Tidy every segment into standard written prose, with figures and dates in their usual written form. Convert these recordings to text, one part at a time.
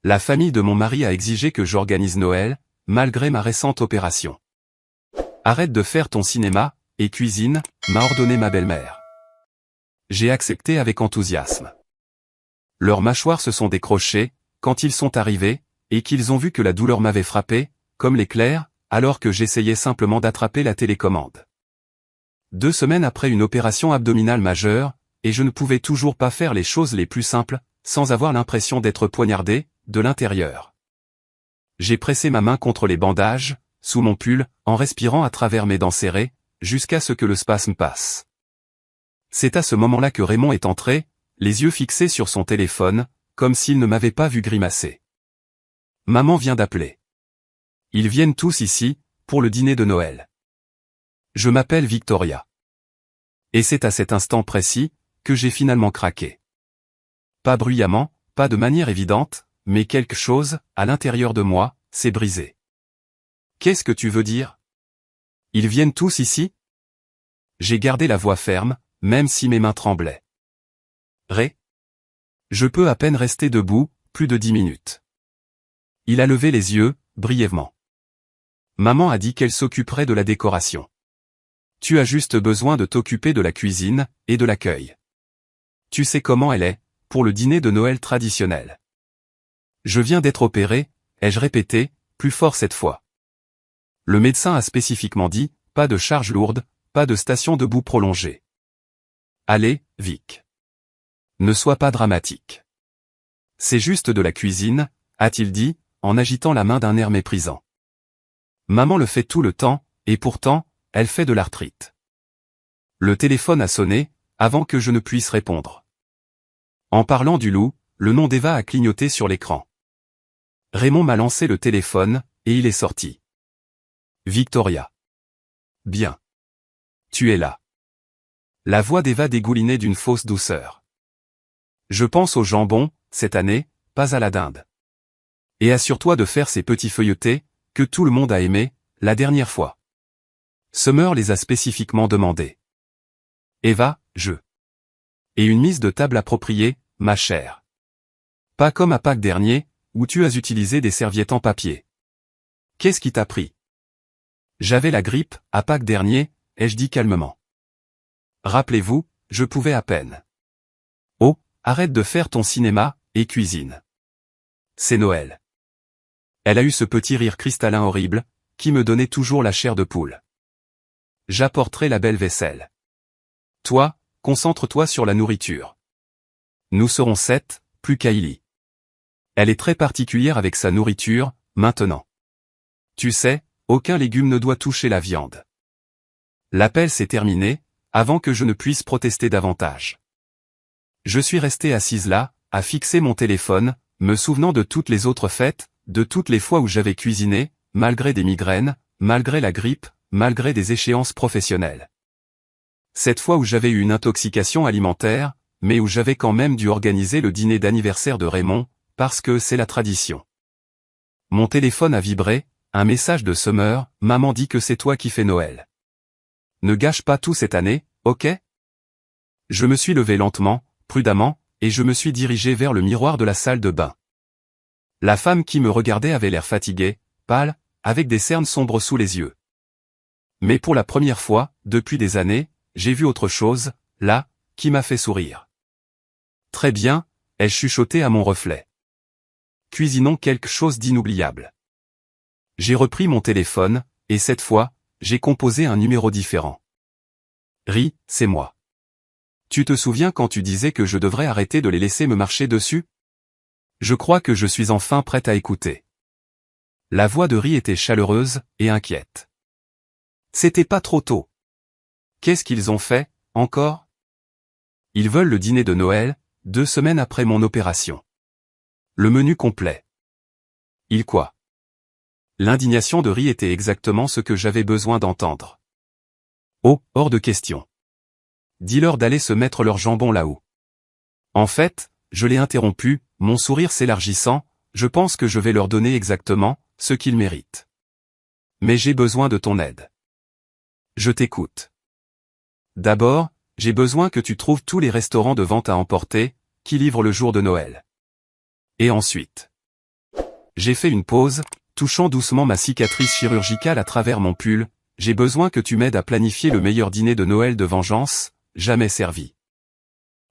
La famille de mon mari a exigé que j'organise Noël, malgré ma récente opération. Arrête de faire ton cinéma, et cuisine, m'a ordonné ma belle-mère. J'ai accepté avec enthousiasme. Leurs mâchoires se sont décrochées, quand ils sont arrivés, et qu'ils ont vu que la douleur m'avait frappé, comme l'éclair, alors que j'essayais simplement d'attraper la télécommande. 2 semaines après une opération abdominale majeure, et je ne pouvais toujours pas faire les choses les plus simples, sans avoir l'impression d'être poignardé, de l'intérieur. J'ai pressé ma main contre les bandages, sous mon pull, en respirant à travers mes dents serrées, jusqu'à ce que le spasme passe. C'est à ce moment-là que Raymond est entré, les yeux fixés sur son téléphone, comme s'il ne m'avait pas vu grimacer. Maman vient d'appeler. Ils viennent tous ici, pour le dîner de Noël. Je m'appelle Victoria. Et c'est à cet instant précis, que j'ai finalement craqué. Pas bruyamment, pas de manière évidente, mais quelque chose, à l'intérieur de moi, s'est brisé. Qu'est-ce que tu veux dire? Ils viennent tous ici? J'ai gardé la voix ferme, même si mes mains tremblaient. Ray? Je peux à peine rester debout, plus de 10 minutes. Il a levé les yeux, brièvement. Maman a dit qu'elle s'occuperait de la décoration. Tu as juste besoin de t'occuper de la cuisine, et de l'accueil. Tu sais comment elle est, pour le dîner de Noël traditionnel. Je viens d'être opéré, ai-je répété, plus fort cette fois. Le médecin a spécifiquement dit, pas de charge lourde, pas de station debout prolongée. Allez, Vic. Ne sois pas dramatique. C'est juste de la cuisine, a-t-il dit, en agitant la main d'un air méprisant. Maman le fait tout le temps, et pourtant, elle fait de l'arthrite. Le téléphone a sonné, avant que je ne puisse répondre. En parlant du loup, le nom d'Eva a clignoté sur l'écran. Raymond m'a lancé le téléphone, et il est sorti. Victoria. Bien. Tu es là. La voix d'Eva dégoulinait d'une fausse douceur. Je pense au jambon, cette année, pas à la dinde. Et assure-toi de faire ces petits feuilletés, que tout le monde a aimé, la dernière fois. Summer les a spécifiquement demandés. Eva, Et une mise de table appropriée, ma chère. Pas comme à Pâques dernier, où tu as utilisé des serviettes en papier. Qu'est-ce qui t'a pris? J'avais la grippe, à Pâques dernier, ai-je dit calmement. Rappelez-vous, je pouvais à peine. Oh, arrête de faire ton cinéma, et cuisine. C'est Noël. Elle a eu ce petit rire cristallin horrible, qui me donnait toujours la chair de poule. J'apporterai la belle vaisselle. Toi, concentre-toi sur la nourriture. Nous serons 7, plus Kylie. Elle est très particulière avec sa nourriture, maintenant. Tu sais, aucun légume ne doit toucher la viande. L'appel s'est terminé, avant que je ne puisse protester davantage. Je suis resté assise là, à fixer mon téléphone, me souvenant de toutes les autres fêtes, de toutes les fois où j'avais cuisiné, malgré des migraines, malgré la grippe, malgré des échéances professionnelles. Cette fois où j'avais eu une intoxication alimentaire, mais où j'avais quand même dû organiser le dîner d'anniversaire de Raymond, parce que c'est la tradition. Mon téléphone a vibré, un message de Summer, maman dit que c'est toi qui fais Noël. Ne gâche pas tout cette année, ok? Je me suis levé lentement, prudemment, et je me suis dirigé vers le miroir de la salle de bain. La femme qui me regardait avait l'air fatiguée, pâle, avec des cernes sombres sous les yeux. Mais pour la première fois, depuis des années, j'ai vu autre chose, là, qui m'a fait sourire. Très bien, ai-je chuchoté à mon reflet. Cuisinons quelque chose d'inoubliable. J'ai repris mon téléphone, et cette fois, j'ai composé un numéro différent. Ri, c'est moi. Tu te souviens quand tu disais que je devrais arrêter de les laisser me marcher dessus? Je crois que je suis enfin prête à écouter. La voix de Ri était chaleureuse, et inquiète. C'était pas trop tôt. Qu'est-ce qu'ils ont fait, encore? Ils veulent le dîner de Noël, 2 semaines après mon opération. Le menu complet. Il quoi? L'indignation de Ri était exactement ce que j'avais besoin d'entendre. Oh, hors de question. Dis-leur d'aller se mettre leur jambon là-haut. En fait, je l'ai interrompu, mon sourire s'élargissant, je pense que je vais leur donner exactement ce qu'ils méritent. Mais j'ai besoin de ton aide. Je t'écoute. D'abord, j'ai besoin que tu trouves tous les restaurants de vente à emporter, qui livrent le jour de Noël. Et ensuite. J'ai fait une pause, touchant doucement ma cicatrice chirurgicale à travers mon pull. J'ai besoin que tu m'aides à planifier le meilleur dîner de Noël de vengeance, jamais servi.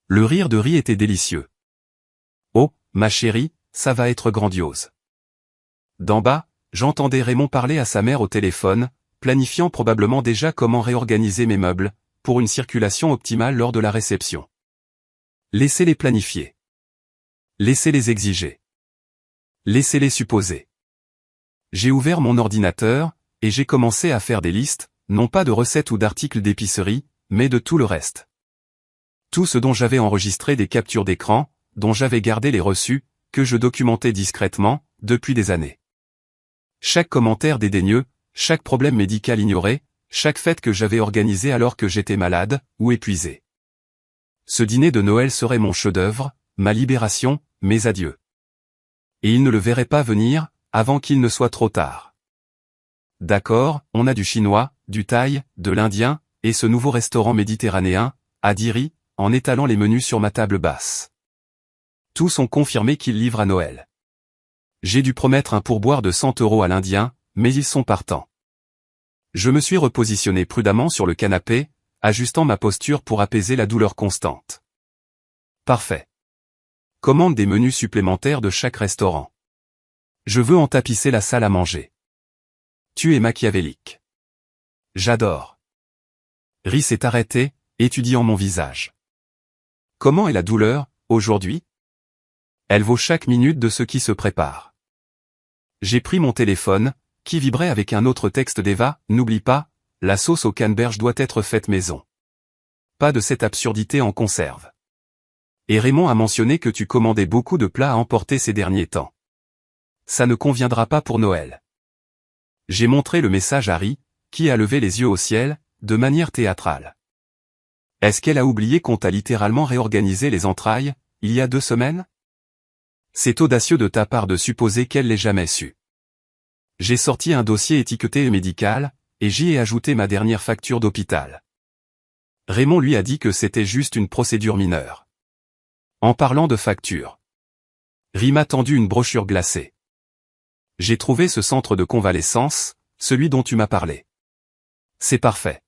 Le rire de Ri était délicieux. Oh, ma chérie, ça va être grandiose. D'en bas, j'entendais Raymond parler à sa mère au téléphone, planifiant probablement déjà comment réorganiser mes meubles, pour une circulation optimale lors de la réception. Laissez-les planifier. Laissez-les exiger. Laissez-les supposer. J'ai ouvert mon ordinateur, et j'ai commencé à faire des listes, non pas de recettes ou d'articles d'épicerie, mais de tout le reste. Tout ce dont j'avais enregistré des captures d'écran, dont j'avais gardé les reçus, que je documentais discrètement, depuis des années. Chaque commentaire dédaigneux, chaque problème médical ignoré, chaque fête que j'avais organisée alors que j'étais malade, ou épuisé. Ce dîner de Noël serait mon chef-d'œuvre, ma libération, mes adieux. Et il ne le verrait pas venir, avant qu'il ne soit trop tard. D'accord, on a du chinois, du thaï, de l'indien, et ce nouveau restaurant méditerranéen, a dit Ri, en étalant les menus sur ma table basse. Tous ont confirmé qu'ils livrent à Noël. J'ai dû promettre un pourboire de 100 € à l'Indien, mais ils sont partants. Je me suis repositionné prudemment sur le canapé, ajustant ma posture pour apaiser la douleur constante. Parfait. Commande des menus supplémentaires de chaque restaurant. Je veux en tapisser la salle à manger. Tu es machiavélique. J'adore. Ri s'est arrêté, étudiant mon visage. Comment est la douleur, aujourd'hui? Elle vaut chaque minute de ce qui se prépare. J'ai pris mon téléphone, qui vibrait avec un autre texte d'Eva, n'oublie pas, la sauce au canneberge doit être faite maison. Pas de cette absurdité en conserve. Et Raymond a mentionné que tu commandais beaucoup de plats à emporter ces derniers temps. Ça ne conviendra pas pour Noël. J'ai montré le message à Ri, qui a levé les yeux au ciel, de manière théâtrale. Est-ce qu'elle a oublié qu'on t'a littéralement réorganisé les entrailles, il y a 2 semaines? C'est audacieux de ta part de supposer qu'elle l'ait jamais su. J'ai sorti un dossier étiqueté médical, et j'y ai ajouté ma dernière facture d'hôpital. Raymond lui a dit que c'était juste une procédure mineure. En parlant de facture, Ri m'a tendu une brochure glacée. J'ai trouvé ce centre de convalescence, celui dont tu m'as parlé. C'est parfait.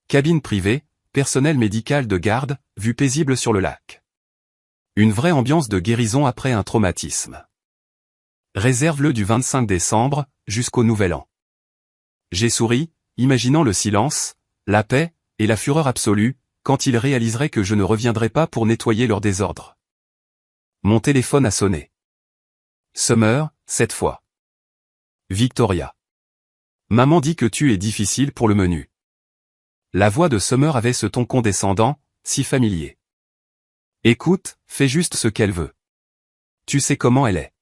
Cabine privée, personnel médical de garde, vue paisible sur le lac. Une vraie ambiance de guérison après un traumatisme. Réserve-le du 25 décembre, jusqu'au Nouvel An. J'ai souri, imaginant le silence, la paix, et la fureur absolue, quand ils réaliseraient que je ne reviendrai pas pour nettoyer leur désordre. Mon téléphone a sonné. Summer, cette fois. Victoria. Maman dit que tu es difficile pour le menu. La voix de Summer avait ce ton condescendant, si familier. Écoute, fais juste ce qu'elle veut. Tu sais comment elle est.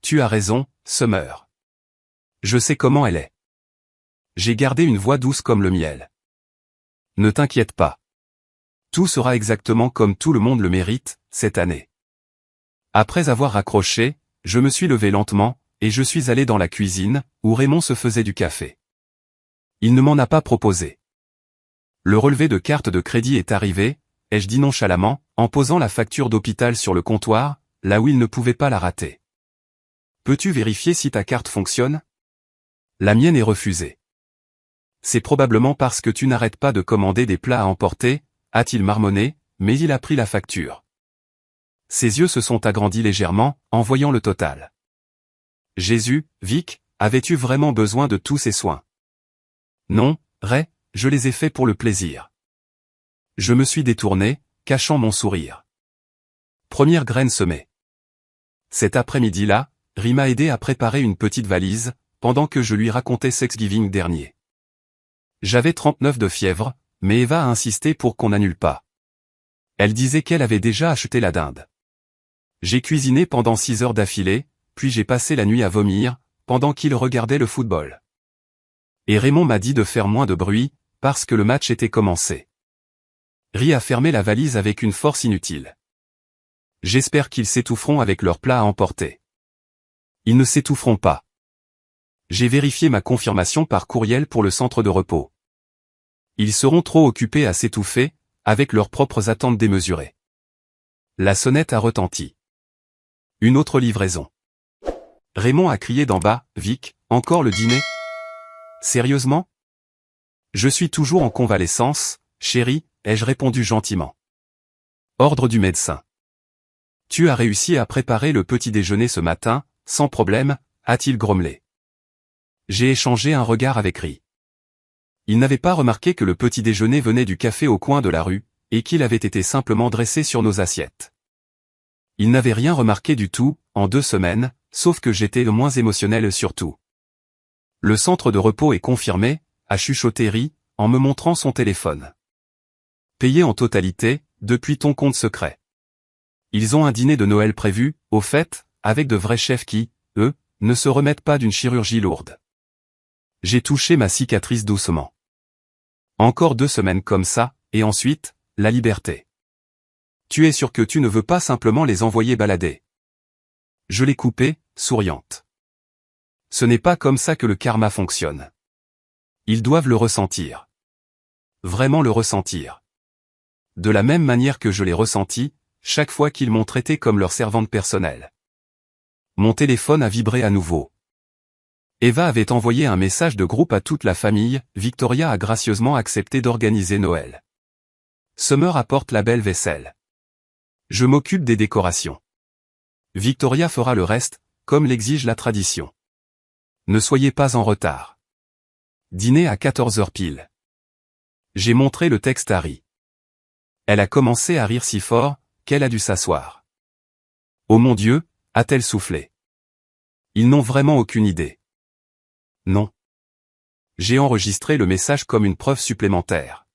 Tu as raison, Summer. Je sais comment elle est. J'ai gardé une voix douce comme le miel. Ne t'inquiète pas. Tout sera exactement comme tout le monde le mérite, cette année. Après avoir raccroché, je me suis levé lentement, et je suis allé dans la cuisine, où Raymond se faisait du café. Il ne m'en a pas proposé. Le relevé de carte de crédit est arrivé, ai-je dit nonchalamment, en posant la facture d'hôpital sur le comptoir, là où il ne pouvait pas la rater. Peux-tu vérifier si ta carte fonctionne? La mienne est refusée. C'est probablement parce que tu n'arrêtes pas de commander des plats à emporter, a-t-il marmonné, mais il a pris la facture. Ses yeux se sont agrandis légèrement, en voyant le total. Jésus, Vic, avais-tu vraiment besoin de tous ces soins? Non, Ray, je les ai faits pour le plaisir. Je me suis détourné, cachant mon sourire. Première graine semée. Cet après-midi-là, Ri m'a aidé à préparer une petite valise, pendant que je lui racontais Thanksgiving dernier. J'avais 39 de fièvre, mais Eva a insisté pour qu'on n'annule pas. Elle disait qu'elle avait déjà acheté la dinde. J'ai cuisiné pendant 6 heures d'affilée, puis j'ai passé la nuit à vomir, pendant qu'il regardait le football. Et Raymond m'a dit de faire moins de bruit, parce que le match était commencé. Ri a fermé la valise avec une force inutile. J'espère qu'ils s'étoufferont avec leurs plats à emporter. Ils ne s'étoufferont pas. J'ai vérifié ma confirmation par courriel pour le centre de repos. Ils seront trop occupés à s'étouffer, avec leurs propres attentes démesurées. La sonnette a retenti. Une autre livraison. Raymond a crié d'en bas, « Vic, encore le dîner? Sérieusement? » Je suis toujours en convalescence, chérie, ai-je répondu gentiment. Ordre du médecin. Tu as réussi à préparer le petit déjeuner ce matin, sans problème, a-t-il grommelé. J'ai échangé un regard avec Ri. Il n'avait pas remarqué que le petit déjeuner venait du café au coin de la rue, et qu'il avait été simplement dressé sur nos assiettes. Il n'avait rien remarqué du tout, en 2 semaines, sauf que j'étais le moins émotionnel surtout. Le centre de repos est confirmé, a chuchoté Ri, en me montrant son téléphone. Payé en totalité, depuis ton compte secret. Ils ont un dîner de Noël prévu, au fait, avec de vrais chefs qui, eux, ne se remettent pas d'une chirurgie lourde. J'ai touché ma cicatrice doucement. Encore 2 semaines comme ça, et ensuite, la liberté. Tu es sûr que tu ne veux pas simplement les envoyer balader? Je l'ai coupé, souriante. Ce n'est pas comme ça que le karma fonctionne. Ils doivent le ressentir. Vraiment le ressentir. De la même manière que je l'ai ressenti, chaque fois qu'ils m'ont traité comme leur servante personnelle. Mon téléphone a vibré à nouveau. Eva avait envoyé un message de groupe à toute la famille, Victoria a gracieusement accepté d'organiser Noël. Summer apporte la belle vaisselle. Je m'occupe des décorations. Victoria fera le reste, comme l'exige la tradition. Ne soyez pas en retard. Dîner à 14h pile. J'ai montré le texte à Ri. Elle a commencé à rire si fort, qu'elle a dû s'asseoir. Oh mon Dieu, a-t-elle soufflé. Ils n'ont vraiment aucune idée. Non. J'ai enregistré le message comme une preuve supplémentaire.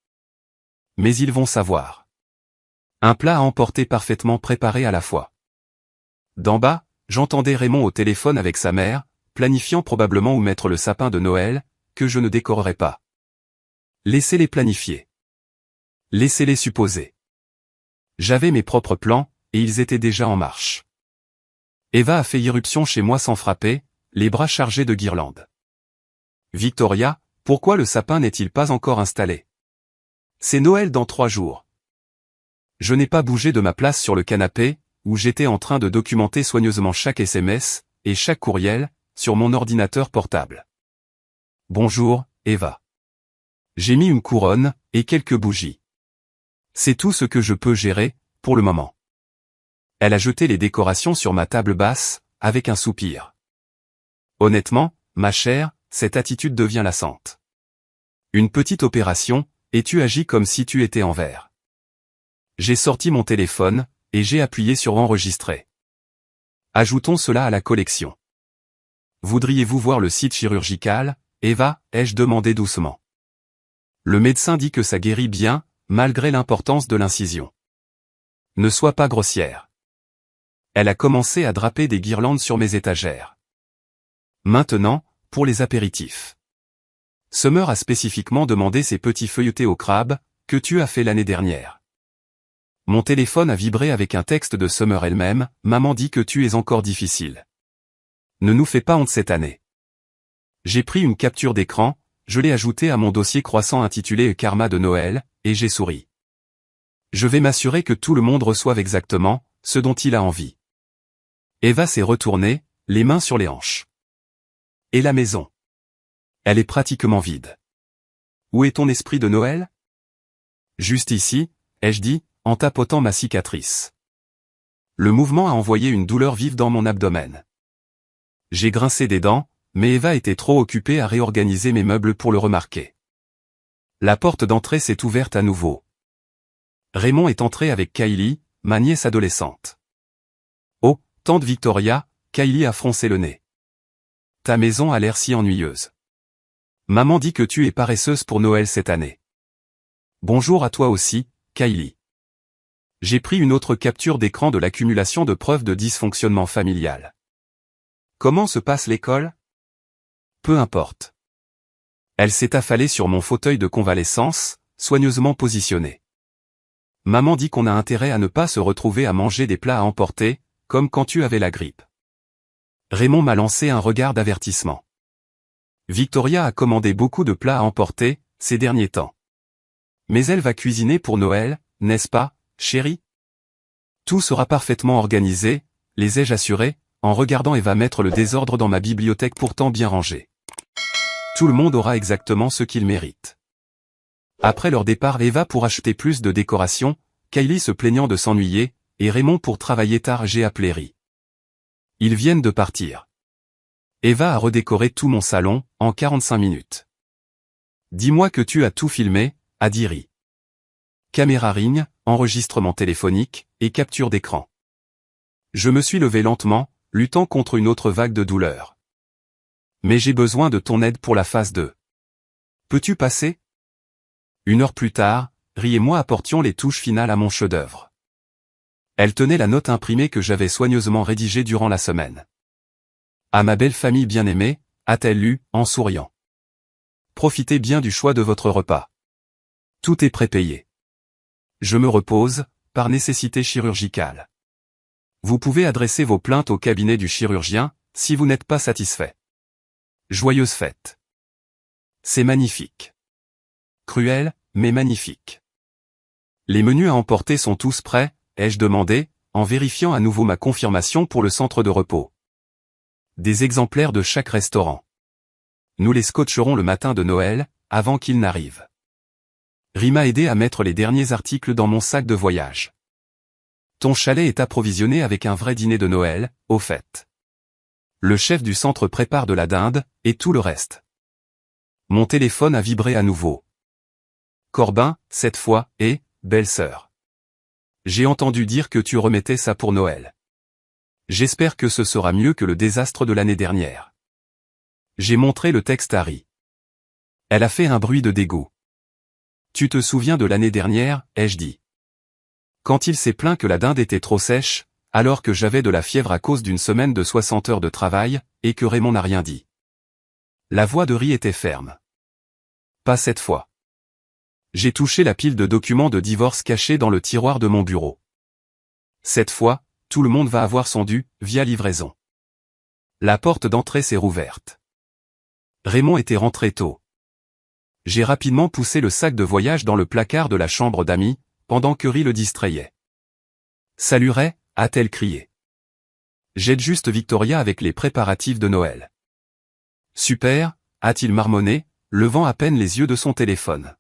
Mais ils vont savoir. Un plat à emporter parfaitement préparé à la fois. D'en bas, j'entendais Raymond au téléphone avec sa mère, planifiant probablement où mettre le sapin de Noël, que je ne décorerai pas. Laissez-les planifier. Laissez-les supposer. J'avais mes propres plans, et ils étaient déjà en marche. Eva a fait irruption chez moi sans frapper, les bras chargés de guirlandes. Victoria, pourquoi le sapin n'est-il pas encore installé? C'est Noël dans 3 jours. Je n'ai pas bougé de ma place sur le canapé, où j'étais en train de documenter soigneusement chaque SMS, et chaque courriel, sur mon ordinateur portable. Bonjour, Eva. J'ai mis une couronne, et quelques bougies. C'est tout ce que je peux gérer, pour le moment. Elle a jeté les décorations sur ma table basse, avec un soupir. Honnêtement, ma chère, cette attitude devient lassante. Une petite opération, et tu agis comme si tu étais en verre. J'ai sorti mon téléphone, et j'ai appuyé sur enregistrer. Ajoutons cela à la collection. Voudriez-vous voir le site chirurgical, Eva, ai-je demandé doucement. Le médecin dit que ça guérit bien, malgré l'importance de l'incision. Ne sois pas grossière. Elle a commencé à draper des guirlandes sur mes étagères. Maintenant, pour les apéritifs. Summer a spécifiquement demandé ces petits feuilletés au crabe, que tu as fait l'année dernière. Mon téléphone a vibré avec un texte de Summer elle-même, maman dit que tu es encore difficile. Ne nous fais pas honte cette année. J'ai pris une capture d'écran, je l'ai ajoutée à mon dossier croissant intitulé Karma de Noël, et j'ai souri. Je vais m'assurer que tout le monde reçoive exactement ce dont il a envie. Eva s'est retournée, les mains sur les hanches. Et la maison? Elle est pratiquement vide. Où est ton esprit de Noël? Juste ici, ai-je dit, en tapotant ma cicatrice. Le mouvement a envoyé une douleur vive dans mon abdomen. J'ai grincé des dents, mais Eva était trop occupée à réorganiser mes meubles pour le remarquer. La porte d'entrée s'est ouverte à nouveau. Raymond est entré avec Kylie, ma nièce adolescente. Oh, tante Victoria, Kylie a froncé le nez. Ta maison a l'air si ennuyeuse. Maman dit que tu es paresseuse pour Noël cette année. Bonjour à toi aussi, Kylie. J'ai pris une autre capture d'écran de l'accumulation de preuves de dysfonctionnement familial. Comment se passe l'école? Peu importe. Elle s'est affalée sur mon fauteuil de convalescence, soigneusement positionné. Maman dit qu'on a intérêt à ne pas se retrouver à manger des plats à emporter, comme quand tu avais la grippe. Raymond m'a lancé un regard d'avertissement. Victoria a commandé beaucoup de plats à emporter, ces derniers temps. Mais elle va cuisiner pour Noël, n'est-ce pas, chérie? Tout sera parfaitement organisé, les ai-je assurés, en regardant Eva mettre le désordre dans ma bibliothèque pourtant bien rangée. Tout le monde aura exactement ce qu'il mérite. Après leur départ, Eva pour acheter plus de décorations, Kylie se plaignant de s'ennuyer, et Raymond pour travailler tard. J'ai appelé Ri. Ils viennent de partir. Eva a redécoré tout mon salon, en 45 minutes. Dis-moi que tu as tout filmé, a dit Ri. Caméra Ring, enregistrement téléphonique, et capture d'écran. Je me suis levé lentement, luttant contre une autre vague de douleur. Mais j'ai besoin de ton aide pour la phase 2. Peux-tu passer? 1 heure plus tard, Ri et moi apportions les touches finales à mon chef-d'œuvre. Elle tenait la note imprimée que j'avais soigneusement rédigée durant la semaine. À ma belle famille bien-aimée, a-t-elle lu, en souriant. Profitez bien du choix de votre repas. Tout est prépayé. Je me repose, par nécessité chirurgicale. Vous pouvez adresser vos plaintes au cabinet du chirurgien, si vous n'êtes pas satisfait. Joyeuse fête. C'est magnifique. Cruel, mais magnifique. Les menus à emporter sont tous prêts, ai-je demandé, en vérifiant à nouveau ma confirmation pour le centre de repos. Des exemplaires de chaque restaurant. Nous les scotcherons le matin de Noël, avant qu'ils n'arrivent. Ri m'a aidé à mettre les derniers articles dans mon sac de voyage. Ton chalet est approvisionné avec un vrai dîner de Noël, au fait. Le chef du centre prépare de la dinde, et tout le reste. Mon téléphone a vibré à nouveau. Corbin, cette fois, et, belle-sœur. J'ai entendu dire que tu remettais ça pour Noël. J'espère que ce sera mieux que le désastre de l'année dernière. J'ai montré le texte à Ri. Elle a fait un bruit de dégoût. Tu te souviens de l'année dernière, ai-je dit. Quand il s'est plaint que la dinde était trop sèche, alors que j'avais de la fièvre à cause d'une semaine de 60 heures de travail, et que Raymond n'a rien dit. La voix de Ri était ferme. Pas cette fois. J'ai touché la pile de documents de divorce cachés dans le tiroir de mon bureau. Cette fois, tout le monde va avoir son dû, via livraison. La porte d'entrée s'est rouverte. Raymond était rentré tôt. J'ai rapidement poussé le sac de voyage dans le placard de la chambre d'amis, pendant que Ri le distrayait. Salut Ray, a-t-elle crié. J'aide juste Victoria avec les préparatifs de Noël. Super, a-t-il marmonné, levant à peine les yeux de son téléphone.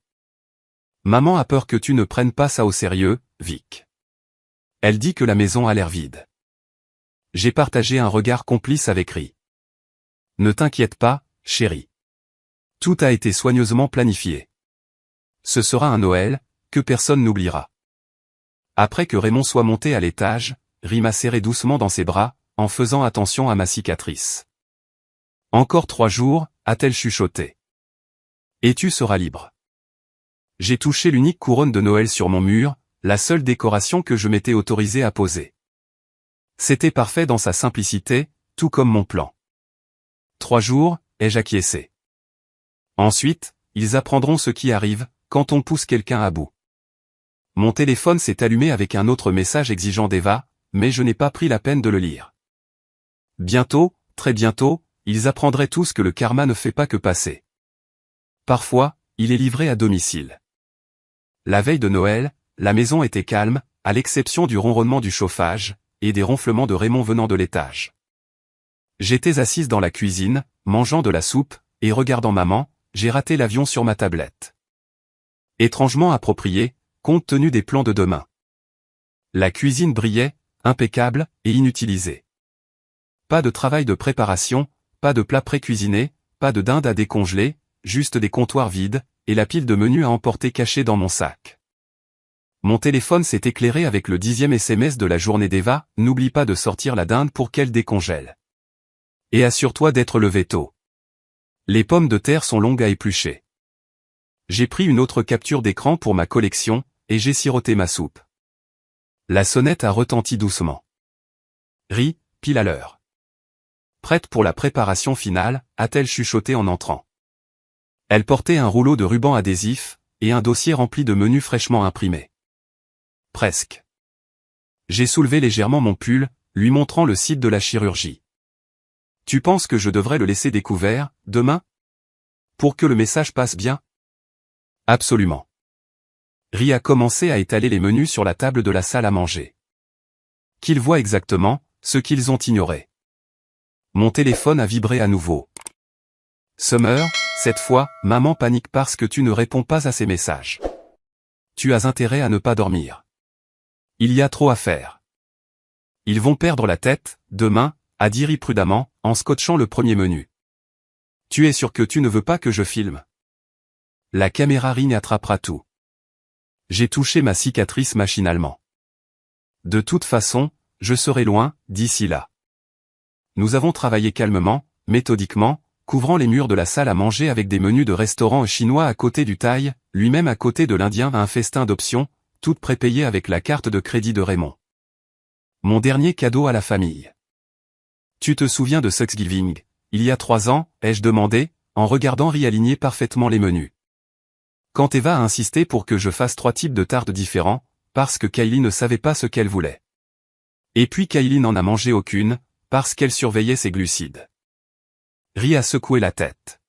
Maman a peur que tu ne prennes pas ça au sérieux, Vic. Elle dit que la maison a l'air vide. J'ai partagé un regard complice avec Ri. Ne t'inquiète pas, chérie. Tout a été soigneusement planifié. Ce sera un Noël, que personne n'oubliera. Après que Raymond soit monté à l'étage, Ri m'a serré doucement dans ses bras, en faisant attention à ma cicatrice. Encore 3 jours, a-t-elle chuchoté. Et tu seras libre. J'ai touché l'unique couronne de Noël sur mon mur, la seule décoration que je m'étais autorisé à poser. C'était parfait dans sa simplicité, tout comme mon plan. 3 jours, ai-je acquiescé. Ensuite, ils apprendront ce qui arrive, quand on pousse quelqu'un à bout. Mon téléphone s'est allumé avec un autre message exigeant d'Eva, mais je n'ai pas pris la peine de le lire. Bientôt, très bientôt, ils apprendraient tous que le karma ne fait pas que passer. Parfois, il est livré à domicile. La veille de Noël, la maison était calme, à l'exception du ronronnement du chauffage, et des ronflements de Raymond venant de l'étage. J'étais assise dans la cuisine, mangeant de la soupe, et regardant maman, j'ai raté l'avion sur ma tablette. Étrangement approprié, compte tenu des plans de demain. La cuisine brillait, impeccable, et inutilisée. Pas de travail de préparation, pas de plats pré-cuisinés, pas de dinde à décongeler, juste des comptoirs vides, et la pile de menus à emporter cachée dans mon sac. Mon téléphone s'est éclairé avec le 10e SMS de la journée d'Eva, n'oublie pas de sortir la dinde pour qu'elle décongèle. Et assure-toi d'être levé tôt. Les pommes de terre sont longues à éplucher. J'ai pris une autre capture d'écran pour ma collection, et j'ai siroté ma soupe. La sonnette a retenti doucement. Ri, pile à l'heure. Prête pour la préparation finale, a-t-elle chuchoté en entrant. Elle portait un rouleau de ruban adhésif, et un dossier rempli de menus fraîchement imprimés. Presque. J'ai soulevé légèrement mon pull, lui montrant le site de la chirurgie. Tu penses que je devrais le laisser découvert, demain? Pour que le message passe bien? Absolument. Ri a commencé à étaler les menus sur la table de la salle à manger. Qu'ils voient exactement, ce qu'ils ont ignoré. Mon téléphone a vibré à nouveau. Summer, cette fois, maman panique parce que tu ne réponds pas à ses messages. Tu as intérêt à ne pas dormir. Il y a trop à faire. Ils vont perdre la tête, demain, a dit Ri prudemment, en scotchant le premier menu. Tu es sûr que tu ne veux pas que je filme? La caméra Ring attrapera tout. J'ai touché ma cicatrice machinalement. De toute façon, je serai loin, d'ici là. Nous avons travaillé calmement, méthodiquement, couvrant les murs de la salle à manger avec des menus de restaurant chinois à côté du thaï, lui-même à côté de l'indien à un festin d'options, toutes prépayées avec la carte de crédit de Raymond. Mon dernier cadeau à la famille. Tu te souviens de Thanksgiving, il y a 3 ans, ai-je demandé, en regardant Ri aligner parfaitement les menus. Quand Eva a insisté pour que je fasse 3 types de tartes différents, parce que Kylie ne savait pas ce qu'elle voulait. Et puis Kylie n'en a mangé aucune, parce qu'elle surveillait ses glucides. Ri a secoué la tête.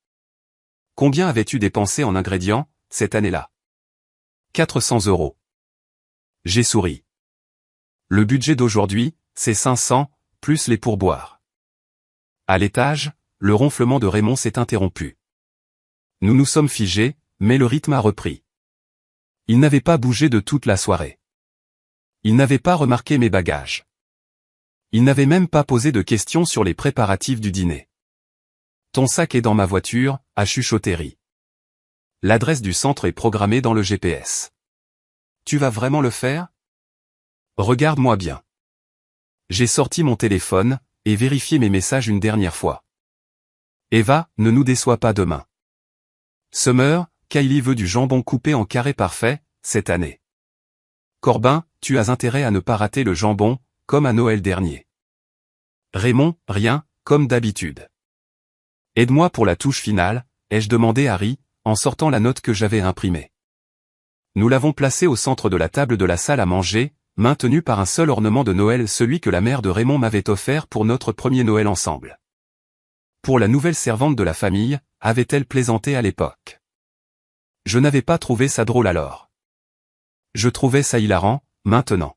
Combien avais-tu dépensé en ingrédients, cette année-là? 400 €. J'ai souri. Le budget d'aujourd'hui, c'est 500, plus les pourboires. À l'étage, le ronflement de Raymond s'est interrompu. Nous nous sommes figés, mais le rythme a repris. Il n'avait pas bougé de toute la soirée. Il n'avait pas remarqué mes bagages. Il n'avait même pas posé de questions sur les préparatifs du dîner. Ton sac est dans ma voiture, a chuchoté Ri. L'adresse du centre est programmée dans le GPS. Tu vas vraiment le faire? Regarde-moi bien. J'ai sorti mon téléphone, et vérifié mes messages une dernière fois. Eva, ne nous déçois pas demain. Summer, Kylie veut du jambon coupé en carrés parfaits, cette année. Corbin, tu as intérêt à ne pas rater le jambon, comme à Noël dernier. Raymond, rien, comme d'habitude. Aide-moi pour la touche finale, ai-je demandé à Ri, en sortant la note que j'avais imprimée. Nous l'avons placée au centre de la table de la salle à manger, maintenue par un seul ornement de Noël, celui que la mère de Raymond m'avait offert pour notre premier Noël ensemble. Pour la nouvelle servante de la famille, avait-elle plaisanté à l'époque? Je n'avais pas trouvé ça drôle alors. Je trouvais ça hilarant, maintenant.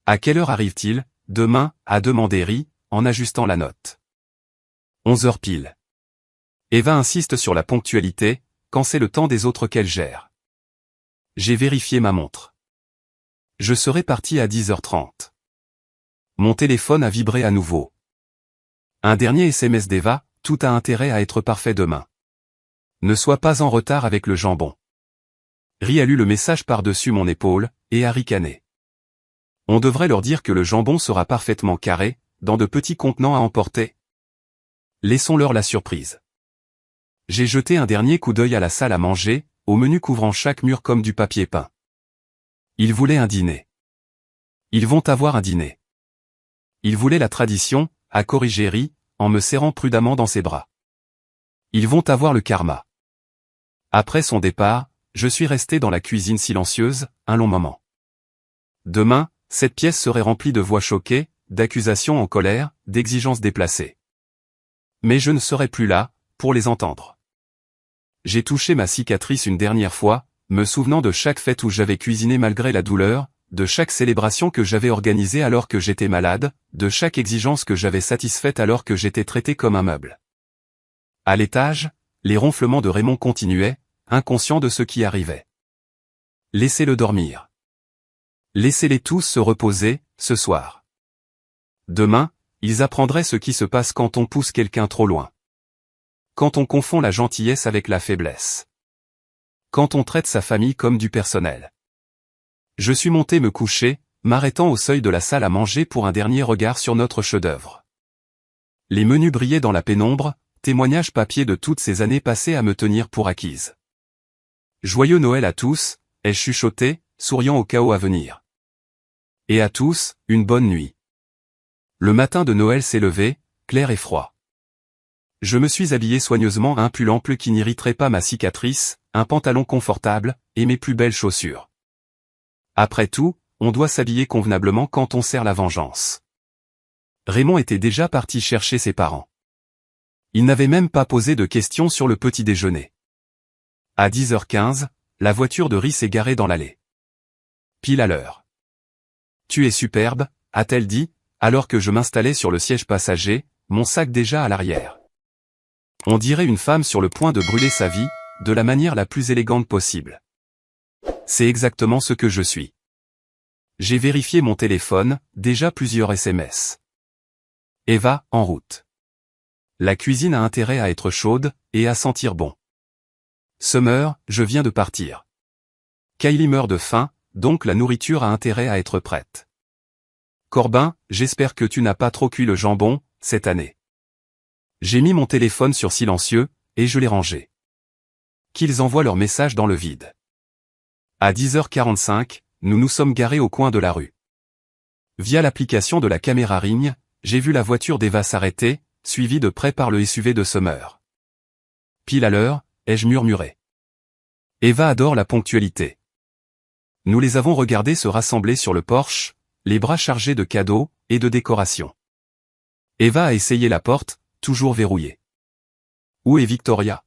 À quelle heure arrive-t-il, demain, a demandé Ri, en ajustant la note. 11h pile. Eva insiste sur la ponctualité, quand c'est le temps des autres qu'elle gère. J'ai vérifié ma montre. Je serai parti à 10h30. Mon téléphone a vibré à nouveau. Un dernier SMS d'Eva, tout a intérêt à être parfait demain. Ne sois pas en retard avec le jambon. Ri a lu le message par-dessus mon épaule, et a ricané. On devrait leur dire que le jambon sera parfaitement carré, dans de petits contenants à emporter. Laissons-leur la surprise. J'ai jeté un dernier coup d'œil à la salle à manger, au menu couvrant chaque mur comme du papier peint. Ils voulaient un dîner. Ils vont avoir un dîner. Ils voulaient la tradition, a corrigé Ri, en me serrant prudemment dans ses bras. Ils vont avoir le karma. Après son départ, je suis resté dans la cuisine silencieuse, un long moment. Demain, cette pièce serait remplie de voix choquées, d'accusations en colère, d'exigences déplacées. Mais je ne serai plus là, pour les entendre. J'ai touché ma cicatrice une dernière fois, me souvenant de chaque fête où j'avais cuisiné malgré la douleur, de chaque célébration que j'avais organisée alors que j'étais malade, de chaque exigence que j'avais satisfaite alors que j'étais traité comme un meuble. À l'étage, les ronflements de Raymond continuaient, inconscient de ce qui arrivait. Laissez-le dormir. Laissez-les tous se reposer, ce soir. Demain, ils apprendraient ce qui se passe quand on pousse quelqu'un trop loin. Quand on confond la gentillesse avec la faiblesse. Quand on traite sa famille comme du personnel. Je suis monté me coucher, m'arrêtant au seuil de la salle à manger pour un dernier regard sur notre chef-d'œuvre. Les menus brillaient dans la pénombre, témoignage papier de toutes ces années passées à me tenir pour acquise. Joyeux Noël à tous, ai-je chuchoté, souriant au chaos à venir. Et à tous, une bonne nuit. Le matin de Noël s'est levé, clair et froid. Je me suis habillé soigneusement, un pull ample qui n'irriterait pas ma cicatrice, un pantalon confortable, et mes plus belles chaussures. Après tout, on doit s'habiller convenablement quand on sert la vengeance. Raymond était déjà parti chercher ses parents. Il n'avait même pas posé de questions sur le petit déjeuner. À 10h15, la voiture de Ri s'est garée dans l'allée. Pile à l'heure. Tu es superbe, a-t-elle dit, alors que je m'installais sur le siège passager, mon sac déjà à l'arrière. On dirait une femme sur le point de brûler sa vie, de la manière la plus élégante possible. C'est exactement ce que je suis. J'ai vérifié mon téléphone, déjà plusieurs SMS. Eva, en route. La cuisine a intérêt à être chaude, et à sentir bon. Summer, je viens de partir. Kylie meurt de faim, donc la nourriture a intérêt à être prête. Corbin, j'espère que tu n'as pas trop cuit le jambon, cette année. J'ai mis mon téléphone sur silencieux, et je l'ai rangé. Qu'ils envoient leur message dans le vide. À 10h45, nous nous sommes garés au coin de la rue. Via l'application de la caméra Ring, j'ai vu la voiture d'Eva s'arrêter, suivie de près par le SUV de Summer. Pile à l'heure, ai-je murmuré. Eva adore la ponctualité. Nous les avons regardés se rassembler sur le porche, les bras chargés de cadeaux et de décorations. Eva a essayé la porte, toujours verrouillée. Où est Victoria?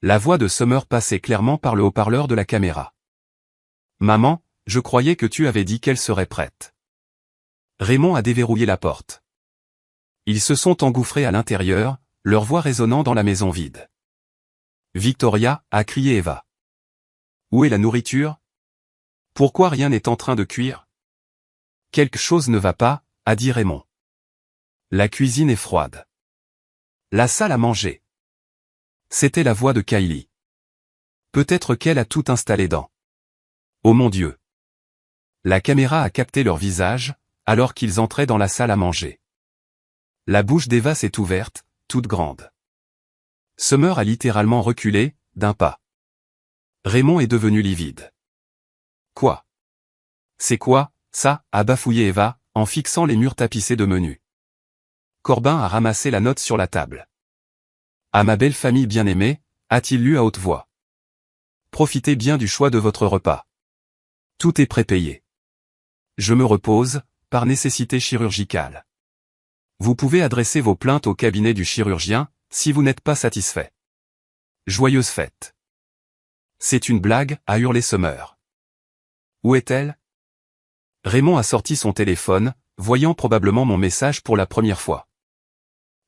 La voix de Summer passait clairement par le haut-parleur de la caméra. Maman, je croyais que tu avais dit qu'elle serait prête. Raymond a déverrouillé la porte. Ils se sont engouffrés à l'intérieur, leur voix résonnant dans la maison vide. Victoria, a crié Eva. Où est la nourriture? Pourquoi rien n'est en train de cuire? Quelque chose ne va pas, a dit Raymond. La cuisine est froide. La salle à manger. C'était la voix de Kylie. Peut-être qu'elle a tout installé dans. Oh mon Dieu. La caméra a capté leur visage, alors qu'ils entraient dans la salle à manger. La bouche d'Eva s'est ouverte, toute grande. Summer a littéralement reculé, d'un pas. Raymond est devenu livide. Quoi? C'est quoi, ça, a bafouillé Eva, en fixant les murs tapissés de menus. Corbin a ramassé la note sur la table. À ma belle famille bien-aimée, a-t-il lu à haute voix. Profitez bien du choix de votre repas. Tout est prépayé. Je me repose, par nécessité chirurgicale. Vous pouvez adresser vos plaintes au cabinet du chirurgien, si vous n'êtes pas satisfait. Joyeuse fête. C'est une blague, a hurlé Summer. Où est-elle? Raymond a sorti son téléphone, voyant probablement mon message pour la première fois.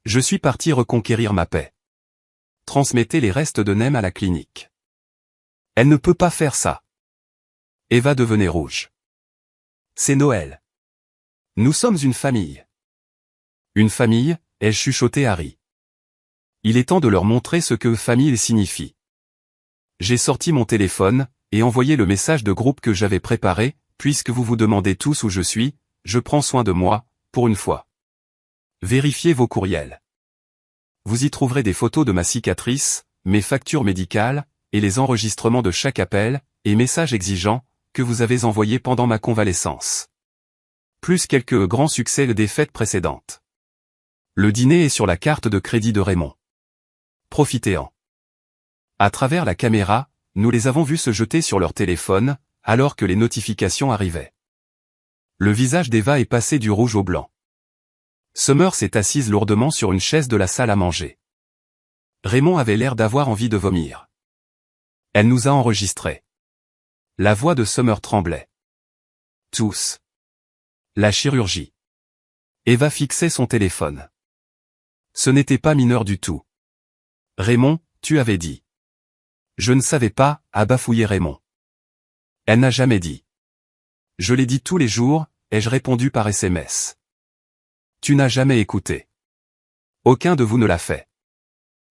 Je suis parti reconquérir ma paix. Transmettez les restes de Nem à la clinique. Elle ne peut pas faire ça. Eva devenait rouge. C'est Noël. Nous sommes une famille. Une famille, ai-je chuchoté Harry. Il est temps de leur montrer ce que famille signifie. J'ai sorti mon téléphone, et envoyé le message de groupe que j'avais préparé, puisque vous vous demandez tous où je suis, je prends soin de moi, pour une fois. Vérifiez vos courriels. Vous y trouverez des photos de ma cicatrice, mes factures médicales, et les enregistrements de chaque appel, et messages exigeants, que vous avez envoyés pendant ma convalescence. Plus quelques grands succès des fêtes précédentes. Le dîner est sur la carte de crédit de Raymond. Profitez-en. À travers la caméra, nous les avons vus se jeter sur leur téléphone, alors que les notifications arrivaient. Le visage d'Eva est passé du rouge au blanc. Summer s'est assise lourdement sur une chaise de la salle à manger. Raymond avait l'air d'avoir envie de vomir. Elle nous a enregistrés. La voix de Summer tremblait. Tous. La chirurgie. Eva fixait son téléphone. Ce n'était pas mineur du tout. Raymond, tu avais dit. Je ne savais pas, a bafouillé Raymond. Elle n'a jamais dit. Je l'ai dit tous les jours, ai-je répondu par SMS. Tu n'as jamais écouté. Aucun de vous ne l'a fait.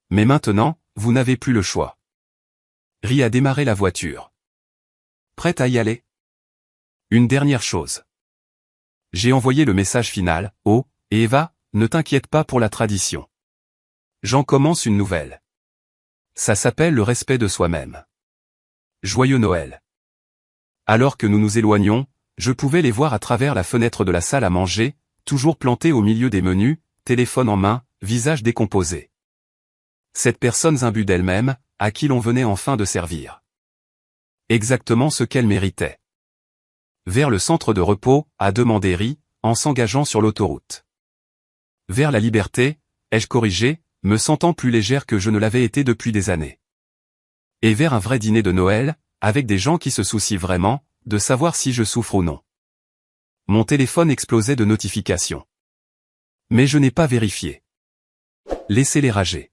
Mais maintenant, vous n'avez plus le choix. Ri a démarré la voiture. Prête à y aller? Une dernière chose. J'ai envoyé le message final, oh, et Eva, ne t'inquiète pas pour la tradition. J'en commence une nouvelle. Ça s'appelle le respect de soi-même. Joyeux Noël. Alors que nous nous éloignions, je pouvais les voir à travers la fenêtre de la salle à manger, toujours plantés au milieu des menus, téléphone en main, visage décomposé. Cette personne imbue d'elle-même, à qui l'on venait enfin de servir. Exactement ce qu'elle méritait. Vers le centre de repos, a demandé Ri, en s'engageant sur l'autoroute. Vers la liberté, ai-je corrigé, me sentant plus légère que je ne l'avais été depuis des années. Et vers un vrai dîner de Noël, avec des gens qui se soucient vraiment, de savoir si je souffre ou non. Mon téléphone explosait de notifications. Mais je n'ai pas vérifié. Laissez-les rager.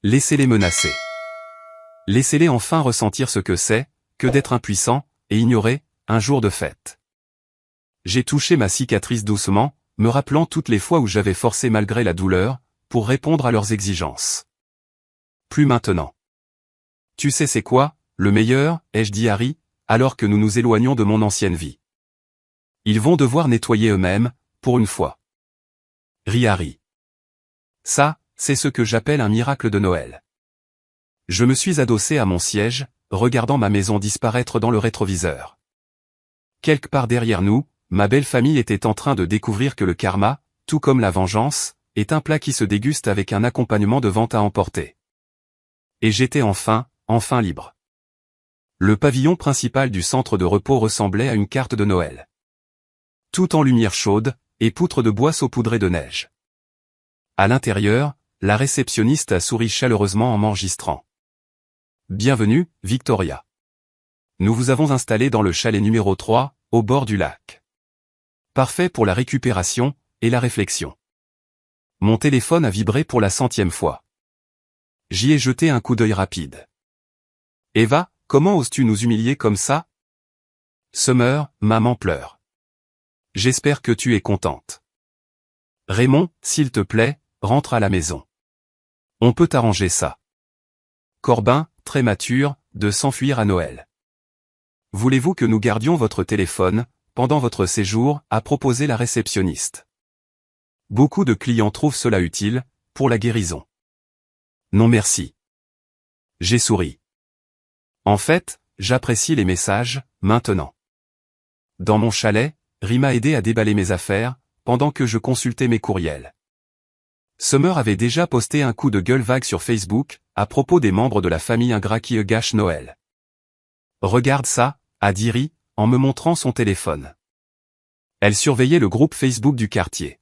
Laissez-les menacer. Laissez-les enfin ressentir ce que c'est, que d'être impuissant, et ignoré, un jour de fête. J'ai touché ma cicatrice doucement, me rappelant toutes les fois où j'avais forcé malgré la douleur, pour répondre à leurs exigences. Plus maintenant. Tu sais c'est quoi, le meilleur, ai-je dit Harry, alors que nous nous éloignons de mon ancienne vie. Ils vont devoir nettoyer eux-mêmes, pour une fois. Rit Harry. Ça, c'est ce que j'appelle un miracle de Noël. Je me suis adossé à mon siège, regardant ma maison disparaître dans le rétroviseur. Quelque part derrière nous, ma belle famille était en train de découvrir que le karma, tout comme la vengeance, est un plat qui se déguste avec un accompagnement de vente à emporter. Et j'étais enfin libre. Le pavillon principal du centre de repos ressemblait à une carte de Noël. Tout en lumière chaude, et poutres de bois saupoudrées de neige. À l'intérieur, la réceptionniste a souri chaleureusement en m'enregistrant. Bienvenue, Victoria. Nous vous avons installé dans le chalet numéro 3, au bord du lac. Parfait pour la récupération, et la réflexion. Mon téléphone a vibré pour la 100e fois. J'y ai jeté un coup d'œil rapide. Eva, comment oses-tu nous humilier comme ça? Summer, maman pleure. J'espère que tu es contente. Raymond, s'il te plaît, rentre à la maison. On peut arranger ça. Corbin, très mature, de s'enfuir à Noël. Voulez-vous que nous gardions votre téléphone, pendant votre séjour, a proposé la réceptionniste. Beaucoup de clients trouvent cela utile, pour la guérison. Non merci. J'ai souri. En fait, j'apprécie les messages, maintenant. Dans mon chalet, Ri m'a aidé à déballer mes affaires, pendant que je consultais mes courriels. Summer avait déjà posté un coup de gueule vague sur Facebook, à propos des membres de la famille ingrat qui gâchent Noël. Regarde ça, a dit Ri, en me montrant son téléphone. Elle surveillait le groupe Facebook du quartier.